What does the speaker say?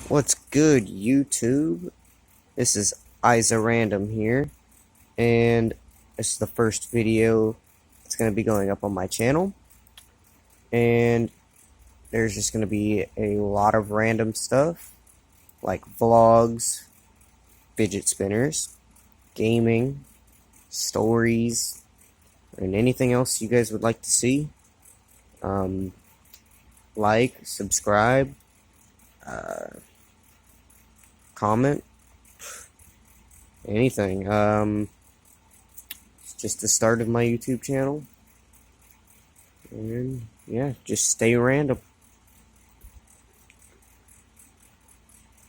What's good, YouTube? This is Isa Random here, and this is the first video that's going to be going up on my channel. And there's just going to be a lot of random stuff, like vlogs, fidget spinners, gaming, stories, and anything else you guys would like to see. Like, subscribe, comment, anything. It's just the start of my YouTube channel. And yeah, just stay random.